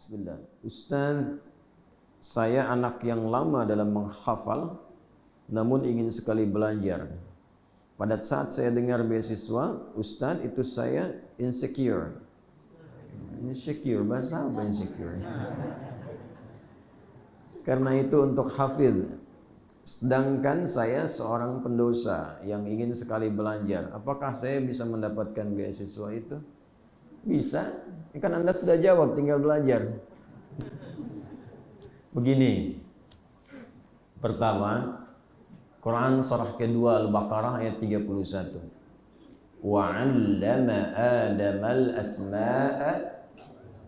Bismillah. Ustaz, saya anak yang lama dalam menghafal, namun ingin sekali belajar. Pada saat saya dengar beasiswa, Ustaz, itu saya insecure. Insecure, bahasa apa insecure? Karena itu untuk hafidh. Sedangkan saya seorang pendosa yang ingin sekali belajar. Apakah saya bisa mendapatkan beasiswa itu? Bisa. Ini kan Anda sudah jawab, tinggal belajar. Begini. Pertama, Quran surah kedua Al-Baqarah ayat 31. Wa 'allama Adamal asma'a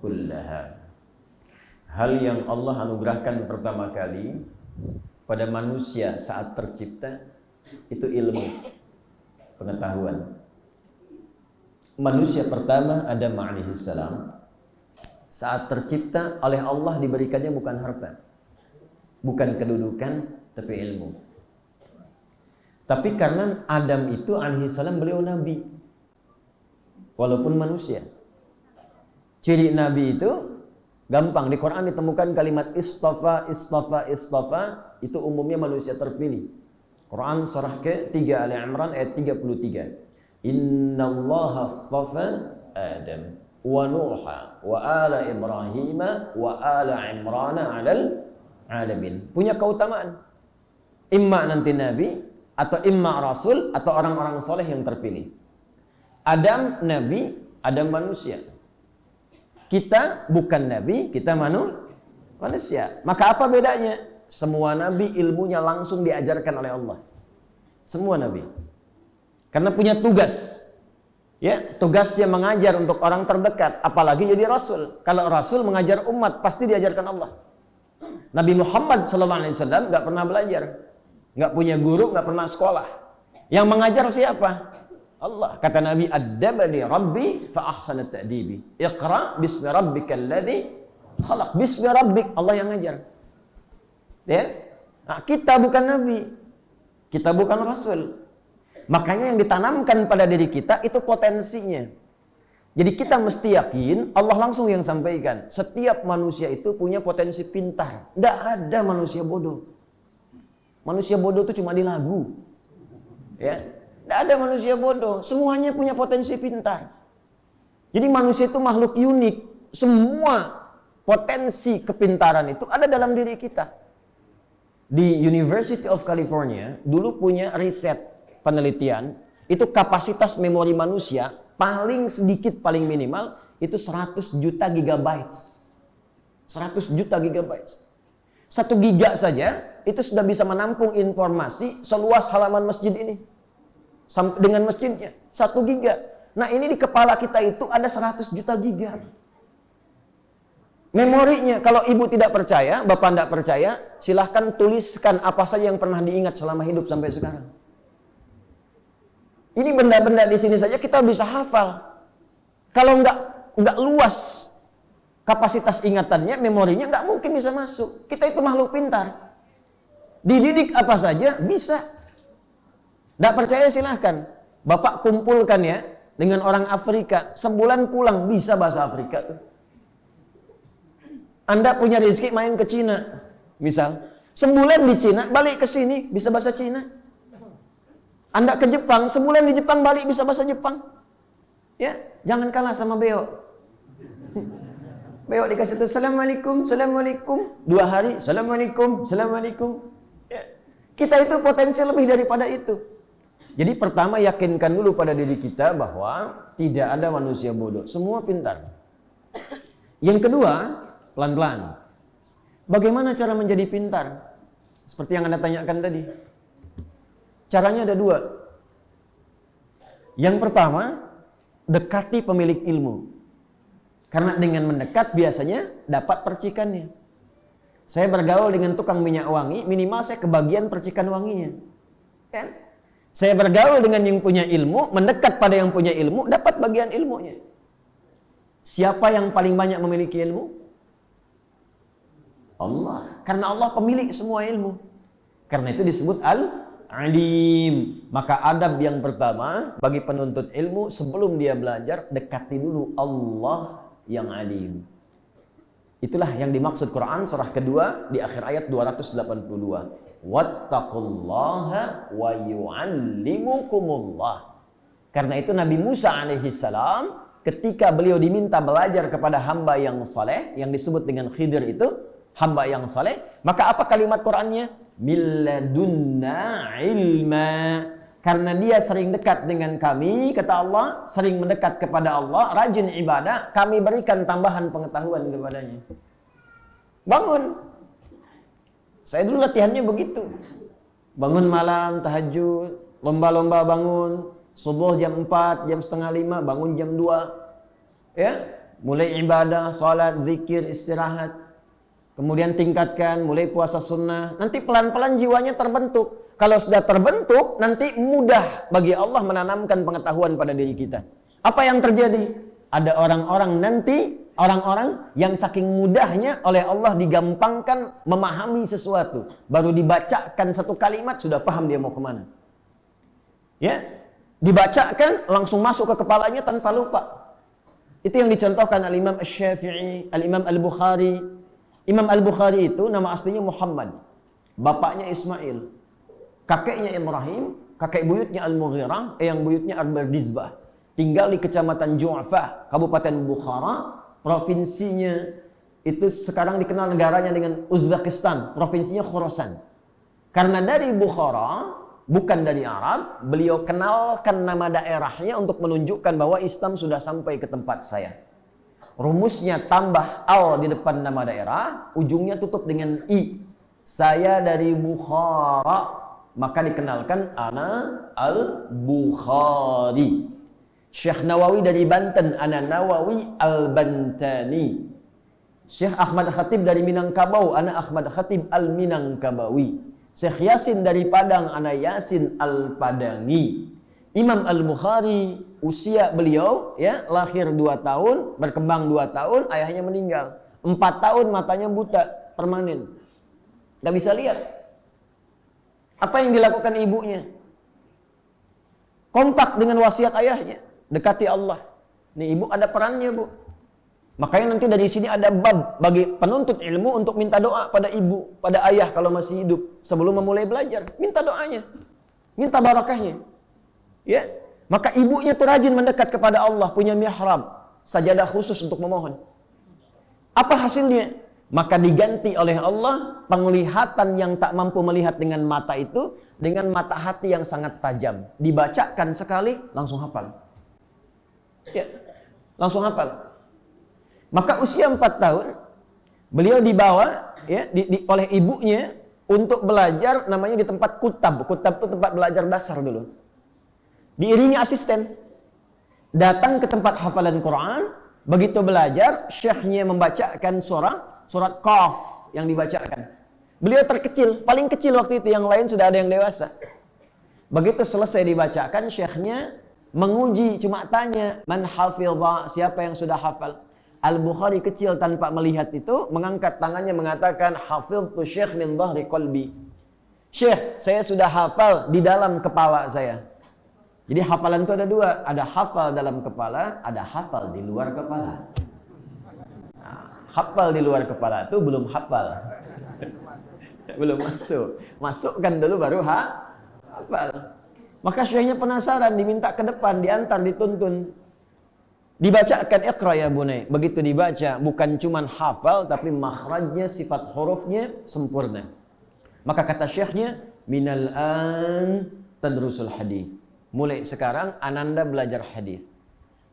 kullaha. Hal yang Allah anugerahkan pertama kali pada manusia saat tercipta itu ilmu, pengetahuan. Manusia pertama Adam alaihissalam saat tercipta oleh Allah diberikannya bukan harta, bukan kedudukan, tapi ilmu. Tapi karena Adam itu alaihissalam beliau nabi, walaupun manusia. Ciri nabi itu gampang, di Quran ditemukan kalimat istafa, istafa, istafa, itu umumnya manusia terpilih. Quran surah ke-3 Ali Imran ayat 33. Innallaha astafa Adam wa Nuha wa ala Ibrahim wa ala Imran 'alal alamin. Punya keutamaan. Imma nanti nabi atau imma rasul atau orang-orang soleh yang terpilih. Adam nabi, Adam manusia. Kita bukan nabi, kita manusia. Maka apa bedanya? Semua nabi ilmunya langsung diajarkan oleh Allah. Semua nabi. Karena punya tugas. Ya, tugasnya mengajar untuk orang terdekat, apalagi jadi rasul. Kalau rasul mengajar umat pasti diajarkan Allah. Nabi Muhammad SAW nggak pernah belajar, nggak punya guru, nggak pernah sekolah. Yang mengajar siapa? Allah. Kata Nabi, "Addabani Rabbi fa ahsana ta'dibi. Iqra bismi rabbikal ladzi khalaq." Bismi rabbik, Allah yang ngajar. Ya? Nah, kita bukan nabi. Kita bukan rasul. Makanya yang ditanamkan pada diri kita itu potensinya. Jadi kita mesti yakin Allah langsung yang sampaikan. Setiap manusia itu punya potensi pintar. Tidak ada manusia bodoh. Manusia bodoh itu cuma di lagu. Ya, tidak ada manusia bodoh. Semuanya punya potensi pintar. Jadi manusia itu makhluk unik. Semua potensi kepintaran itu ada dalam diri kita. Di University of California dulu punya riset penelitian, itu kapasitas memori manusia paling sedikit, paling minimal itu 100 juta gigabytes. 100 juta gigabytes. 1 giga saja itu sudah bisa menampung informasi seluas halaman masjid ini. Dengan masjidnya 1 giga. Nah, ini di kepala kita itu ada 100 juta giga. Memorinya, kalau ibu tidak percaya, bapak tidak percaya, silahkan tuliskan apa saja yang pernah diingat selama hidup sampai sekarang. Ini benda-benda di sini saja kita bisa hafal. Kalau nggak luas kapasitas ingatannya, memorinya nggak mungkin bisa masuk. Kita itu makhluk pintar. Dididik apa saja bisa. Nggak percaya silahkan. Bapak kumpulkan ya dengan orang Afrika, sebulan pulang bisa bahasa Afrika tuh. Anda punya rezeki main ke Cina, misal, sebulan di Cina, balik ke sini bisa bahasa Cina. Anda ke Jepang, sebulan di Jepang balik bisa bahasa Jepang. Ya, jangan kalah sama Beo. Beo dikasih itu Assalamualaikum, Assalamualaikum. 2 hari, Assalamualaikum, Assalamualaikum. Ya. Kita itu potensi lebih daripada itu. Jadi pertama yakinkan dulu pada diri kita bahwa tidak ada manusia bodoh. Semua pintar. Yang kedua, pelan-pelan. Bagaimana cara menjadi pintar? Seperti yang Anda tanyakan tadi. Caranya ada 2. Yang pertama, dekati pemilik ilmu. Karena dengan mendekat biasanya dapat percikannya. Saya bergaul dengan tukang minyak wangi, minimal saya kebagian percikan wanginya. Kan? Saya bergaul dengan yang punya ilmu, mendekat pada yang punya ilmu, dapat bagian ilmunya. Siapa yang paling banyak memiliki ilmu? Allah. Karena Allah pemilik semua ilmu. Karena itu disebut Al-Alim. Maka adab yang pertama bagi penuntut ilmu sebelum dia belajar, dekati dulu Allah yang alim. Itulah yang dimaksud Quran surah kedua di akhir ayat 282. Wattaqullaha wa yu'allimukumullah. Karena itu Nabi Musa alaihissalam ketika beliau diminta belajar kepada hamba yang saleh, yang disebut dengan Khidir itu, hamba yang saleh, maka apa kalimat Qur'annya? Milladunna ilma. Karena dia sering dekat dengan kami, kata Allah, sering mendekat kepada Allah, rajin ibadah, kami berikan tambahan pengetahuan kepadanya. Bangun. Saya dulu latihannya begitu. Bangun malam, tahajud, lomba-lomba bangun, subuh jam 4, jam setengah 5, bangun jam 2. Ya, mulai ibadah, salat, zikir, istirahat. Kemudian tingkatkan, mulai puasa sunnah. Nanti pelan-pelan jiwanya terbentuk. Kalau sudah terbentuk, nanti mudah bagi Allah menanamkan pengetahuan pada diri kita. Apa yang terjadi? Ada orang-orang yang saking mudahnya oleh Allah digampangkan memahami sesuatu. Baru dibacakan satu kalimat, sudah paham dia mau kemana. Ya, dibacakan, langsung masuk ke kepalanya tanpa lupa. Itu yang dicontohkan Al-Imam Asy-Syafi'i, Al-Imam Al-Bukhari. Imam Al-Bukhari itu nama aslinya Muhammad. Bapaknya Ismail. Kakeknya Ibrahim, kakek buyutnya Al-Mughirah, yang buyutnya Al-Bardizbah. Tinggal di kecamatan Ju'fah, Kabupaten Bukhara, provinsinya itu sekarang dikenal negaranya dengan Uzbekistan, provinsinya Khorasan. Karena dari Bukhara, bukan dari Arab, beliau kenalkan nama daerahnya untuk menunjukkan bahwa Islam sudah sampai ke tempat saya. Rumusnya tambah al di depan nama daerah, ujungnya tutup dengan i. Saya dari Bukhara. Maka dikenalkan ana al-Bukhari. Syekh Nawawi dari Banten, ana Nawawi al-Bantani. Syekh Ahmad Khatib dari Minangkabau, ana Ahmad Khatib al-Minangkabawi. Syekh Yasin dari Padang, ana Yasin al-Padangi. Imam Al-Bukhari, usia beliau ya lahir 2 tahun, berkembang 2 tahun, ayahnya meninggal. 4 tahun matanya buta permanen. Gak bisa lihat. Apa yang dilakukan ibunya? Kompak dengan wasiat ayahnya. Dekati Allah. Nih ibu ada perannya, Bu. Makanya nanti dari sini ada bab bagi penuntut ilmu untuk minta doa pada ibu, pada ayah kalau masih hidup. Sebelum memulai belajar. Minta doanya. Minta barakahnya. Ya. Maka ibunya tuh rajin mendekat kepada Allah. Punya mihrab. Sajadah khusus untuk memohon. Apa hasilnya? Maka diganti oleh Allah penglihatan yang tak mampu melihat dengan mata itu dengan mata hati yang sangat tajam. Dibacakan sekali langsung hafal. Ya, langsung hafal. Maka usia 4 tahun beliau dibawa ya oleh ibunya untuk belajar namanya di tempat kutab. Kutab itu tempat belajar dasar dulu. Diiringi asisten. Datang ke tempat hafalan Quran, begitu belajar syekhnya membacakan surat Qaf yang dibacakan. Beliau terkecil, paling kecil waktu itu, yang lain sudah ada yang dewasa. Begitu selesai dibacakan, syekhnya menguji, cuma tanya, man hafidha, siapa yang sudah hafal? Al-Bukhari kecil tanpa melihat itu, mengangkat tangannya mengatakan, hafidhtu syekh min dhahri qalbi. Syekh, saya sudah hafal di dalam kepala saya. Jadi hafalan itu ada 2, ada hafal dalam kepala, ada hafal di luar kepala. Hafal di luar kepala itu belum hafal. Belum masuk. Masukkan dulu baru hafal. Maka syekhnya penasaran, diminta ke depan, diantar, dituntun. Dibacakan Iqra ya bunai. Begitu dibaca, bukan cuma hafal, tapi makhrajnya, sifat hurufnya sempurna. Maka kata syekhnya, minal an tadrusul hadis. Mulai sekarang ananda belajar hadis.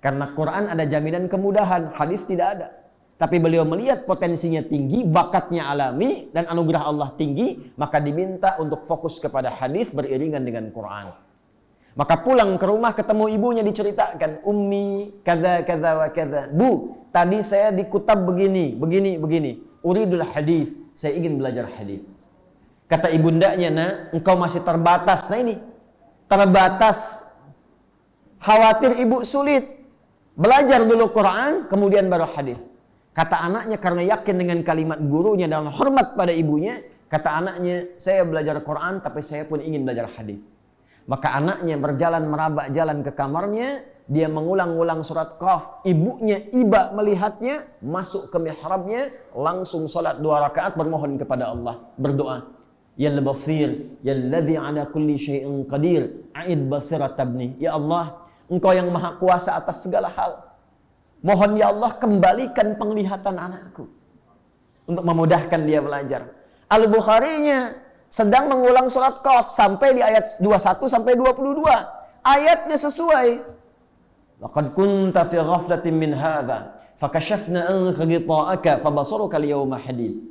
Karena Quran ada jaminan kemudahan, hadis tidak ada. Tapi beliau melihat potensinya tinggi, bakatnya alami, dan anugerah Allah tinggi, maka diminta untuk fokus kepada hadis beriringan dengan Quran. Maka pulang ke rumah ketemu ibunya diceritakan, Ummi, kada, kada, wa kada. Bu, tadi saya di kutab begini, begini, begini. Uridul hadis, saya ingin belajar hadis. Kata ibundanya, nah, engkau masih terbatas. Nah ini, terbatas. Khawatir ibu sulit. Belajar dulu Quran, kemudian baru hadis. Kata anaknya karena yakin dengan kalimat gurunya dan hormat pada ibunya, kata anaknya, saya belajar Quran tapi saya pun ingin belajar hadis. Maka anaknya berjalan merabak jalan ke kamarnya, dia mengulang-ulang surat Qaf, ibunya iba melihatnya, masuk ke mihrabnya, langsung salat 2 rakaat bermohon kepada Allah, berdoa. Ya Basir, ya Alladhi ala kulli syai'in qadir, a'id basirat tabni. Ya Allah, Engkau yang maha kuasa atas segala hal. Mohon ya Allah kembalikan penglihatan anakku. Untuk memudahkan dia belajar. Al-Bukharinya sedang mengulang surat Qaf sampai di ayat 21 sampai 22. Ayatnya sesuai. Laqad kunta fi ghaflatin min hadza fakashafna anka ghita'aka fabasaruka al-yawma hadid.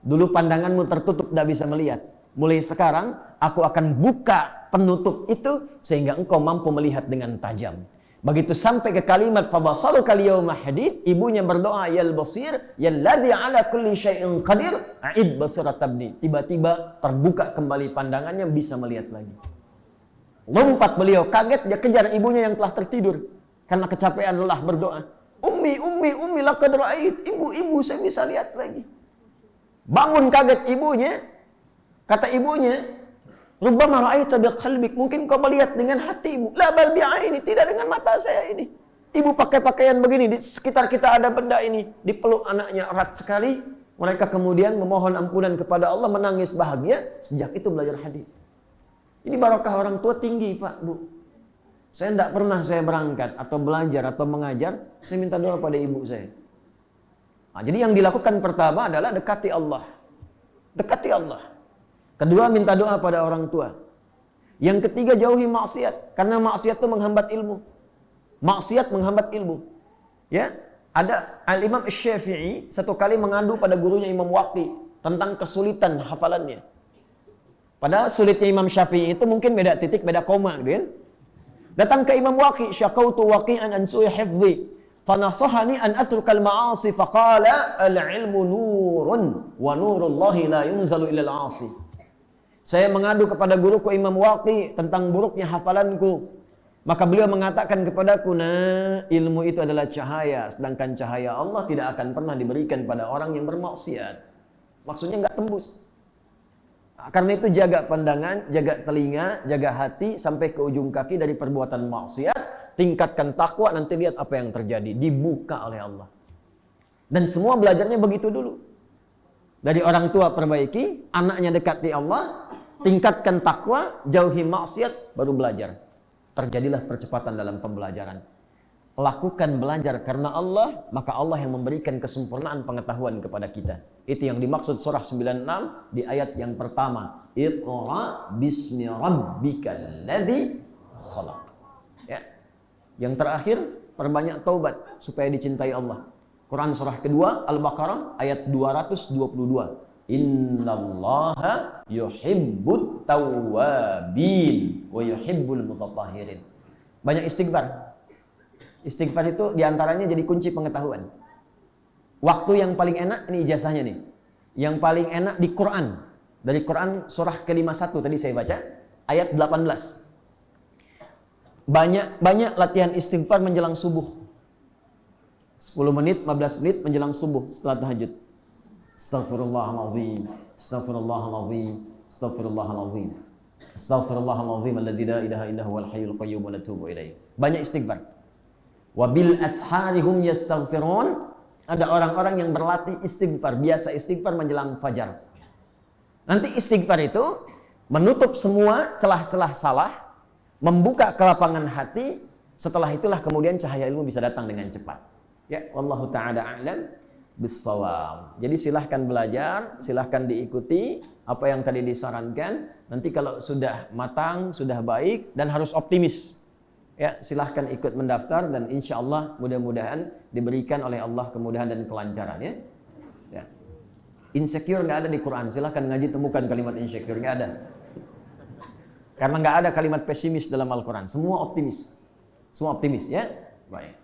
Dulu pandanganmu tertutup, tidak bisa melihat. Mulai sekarang aku akan buka penutup itu sehingga engkau mampu melihat dengan tajam. Begitu sampai ke kalimat fabasaruka al-yawma hadid, ibunya berdoa ya Basir, ya alladzi ala kulli syai'in qadir, a'id basirat tabni. Tiba-tiba terbuka kembali pandangannya, bisa melihat lagi. Lompat beliau, kaget dia kejar ibunya yang telah tertidur karena kecapean lelah berdoa. Ummi laqad ra'ait. Ibu, saya bisa lihat lagi. Bangun kaget ibunya. Kata ibunya, rubbama ra'aita biqalbik, mungkin kau melihat dengan hatimu. La bal bi'aini, tidak dengan mata saya ini. Ibu pakai pakaian begini, di sekitar kita ada benda ini. Dipeluk anaknya erat sekali. Mereka kemudian memohon ampunan kepada Allah, menangis bahagia. Sejak itu belajar hadis. Ini barakah orang tua tinggi, Pak, Bu. Saya tidak pernah saya berangkat atau belajar atau mengajar, saya minta doa pada ibu saya. Nah, jadi yang dilakukan pertama adalah dekati Allah. Dekati Allah. Kedua, minta doa pada orang tua. Yang ketiga, jauhi maksiat. Karena maksiat itu menghambat ilmu. Maksiat menghambat ilmu. Ya, ada Al-Imam Syafi'i satu kali mengadu pada gurunya Imam Waqi tentang kesulitan hafalannya. Padahal sulitnya Imam Syafi'i itu mungkin beda titik, beda koma, gitu kan? Datang ke Imam Waqi, syakautu waqi'an an su'i hifdhi, fanasahani an atrukal ma'asi, faqala al-ilmu nurun, wa nurullahi la yunzalu ilal 'asi. Saya mengadu kepada guruku Imam Waqi tentang buruknya hafalanku. Maka beliau mengatakan kepadaku, nah, ilmu itu adalah cahaya, sedangkan cahaya Allah tidak akan pernah diberikan pada orang yang bermaksiat. Maksudnya nggak tembus. Karena itu jaga pandangan, jaga telinga, jaga hati sampai ke ujung kaki dari perbuatan maksiat. Tingkatkan takwa, nanti lihat apa yang terjadi. Dibuka oleh Allah. Dan semua belajarnya begitu dulu. Dari orang tua perbaiki, anaknya dekati Allah, tingkatkan takwa, jauhi maksiat, baru belajar. Terjadilah percepatan dalam pembelajaran. Lakukan belajar karena Allah, maka Allah yang memberikan kesempurnaan pengetahuan kepada kita. Itu yang dimaksud surah 96 di ayat yang pertama. Iqra bismi rabbikal ladzi khalaq. Ya. Yang terakhir, perbanyak taubat supaya dicintai Allah. Quran surah kedua Al-Baqarah ayat 222. Innallaha yuhibbut tawwabin wa yuhibbul mutatahhirin. Banyak istighfar. Istighfar itu diantaranya jadi kunci pengetahuan. Waktu yang paling enak, ini ijazahnya nih. Yang paling enak di Quran. Dari Quran surah ke-51 tadi saya baca, ayat 18. Banyak latihan istighfar menjelang subuh. 10 menit, 15 menit menjelang subuh setelah tahajud. Astaghfirullahaladzim, astaghfirullahaladzim, astaghfirullahaladzim. Astaghfirullahaladzim alladzi la ilaha illa huwal hayyul qayyum wa natubu ilaih. Banyak istighfar. Wabil asharihum yastaghfirun. Ada orang-orang yang berlatih istighfar, biasa istighfar menjelang fajar. Nanti istighfar itu menutup semua celah-celah salah, membuka kelapangan hati. Setelah itulah kemudian cahaya ilmu bisa datang dengan cepat. Ya, wallahu ta'ala a'lam bissawab. Jadi silahkan belajar, silahkan diikuti apa yang tadi disarankan. Nanti kalau sudah matang, sudah baik dan harus optimis. Ya, silahkan ikut mendaftar dan insya Allah mudah-mudahan diberikan oleh Allah kemudahan dan kelancaran ya. Ya. Insecure nggak ada di Quran. Silahkan ngaji temukan kalimat insecure, nggak ada. Karena nggak ada kalimat pesimis dalam Al-Quran. Semua optimis. Semua optimis ya. Baik.